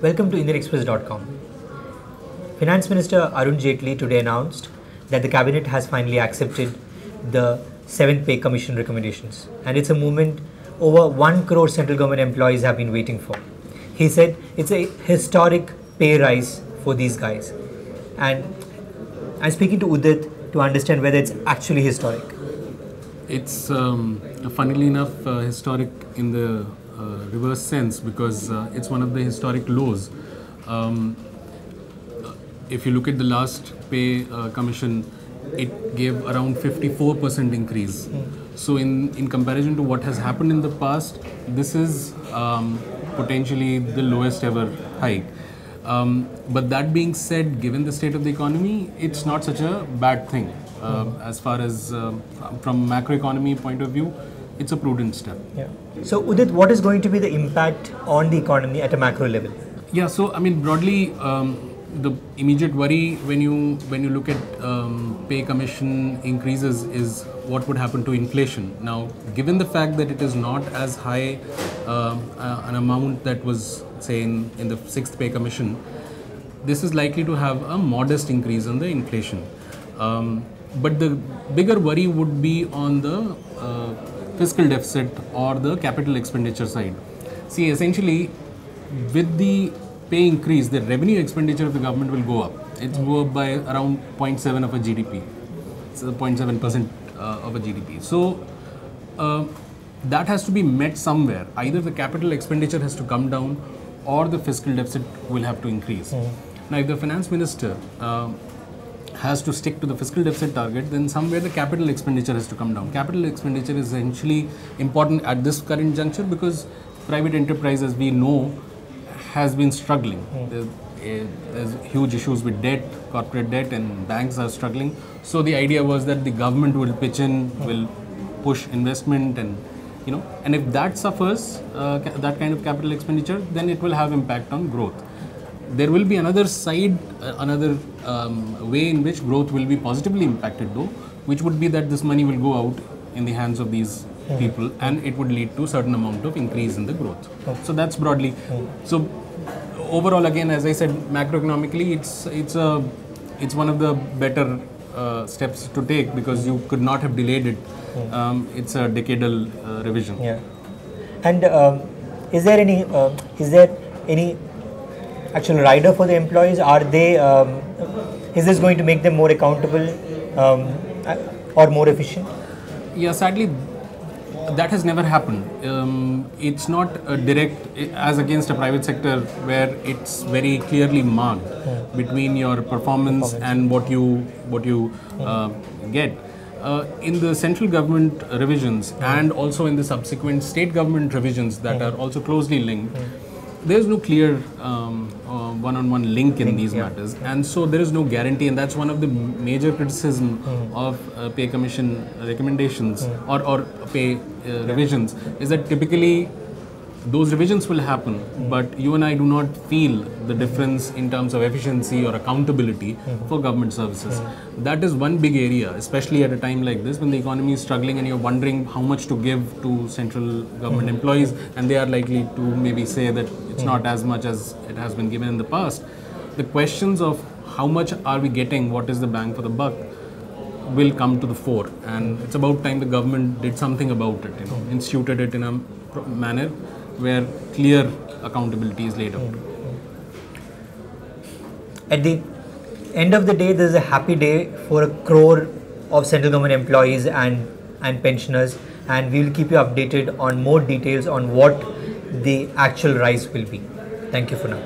Welcome to IndianExpress.com. Finance Minister Arun Jaitley today announced that the cabinet has finally accepted the 7th Pay Commission recommendations, and it's a movement over 1 crore central government employees have been waiting for. He said it's a historic pay rise for these guys, and I'm speaking to Udit to understand whether it's actually historic. It's funnily enough historic in the reverse sense, because it's one of the historic lows. If you look at the last pay commission, it gave around 54% increase. So in comparison to what has happened in the past, this is potentially the lowest ever hike. But that being said, given the state of the economy, it's not such a bad thing. As far as from macroeconomy point of view, it's a prudent step. Yeah. So Udit, what is going to be the impact on the economy at a macro level? Yeah, so I mean broadly, the immediate worry when you look at pay commission increases is what would happen to inflation. Now, given the fact that it is not as high an amount that was, say, in the 6th pay commission, this is likely to have a modest increase in the inflation. But the bigger worry would be on the fiscal deficit or the capital expenditure side. See, essentially, with the pay increase, the revenue expenditure of the government will go up. It's go up by around 0.7 of a GDP. So 0.7% of a GDP. So that has to be met somewhere. Either the capital expenditure has to come down or the fiscal deficit will have to increase. Now, if the finance minister has to stick to the fiscal deficit target, then somewhere the capital expenditure has to come down. Capital expenditure is essentially important at this current juncture because private enterprise, as we know, has been struggling. There's huge issues with debt, corporate debt, and banks are struggling. So the idea was that the government will pitch in, will push investment, and and if that suffers, that kind of capital expenditure, then it will have impact on growth. There will be another side, another way in which growth will be positively impacted though, which would be that this money will go out in the hands of these people and it would lead to a certain amount of increase in the growth. So that's broadly. So overall, again, as I said, macroeconomically, it's one of the better steps to take because you could not have delayed it. It's a decadal revision. Yeah. And is there any actual rider for the employees? Are they? Is this going to make them more accountable or more efficient? Yeah, sadly, that has never happened. It's not a direct, as against a private sector where it's very clearly marked between your performance and what you get. In the central government revisions and also in the subsequent state government revisions that are also closely linked, there's no clear one-on-one link in these matters, and so there is no guarantee, and that's one of the major criticism of pay commission recommendations or pay revisions, is that typically those revisions will happen, but you and I do not feel the difference in terms of efficiency or accountability for government services. That is one big area, especially at a time like this when the economy is struggling and you're wondering how much to give to central government employees, and they are likely to maybe say that it's not as much as it has been given in the past. The questions of how much are we getting, what is the bang for the buck, will come to the fore, and it's about time the government did something about it, instituted it in a manner where clear accountability is laid out. At the end of the day, this is a happy day for a crore of central government employees and pensioners, and we will keep you updated on more details on what the actual rise will be. Thank you for now.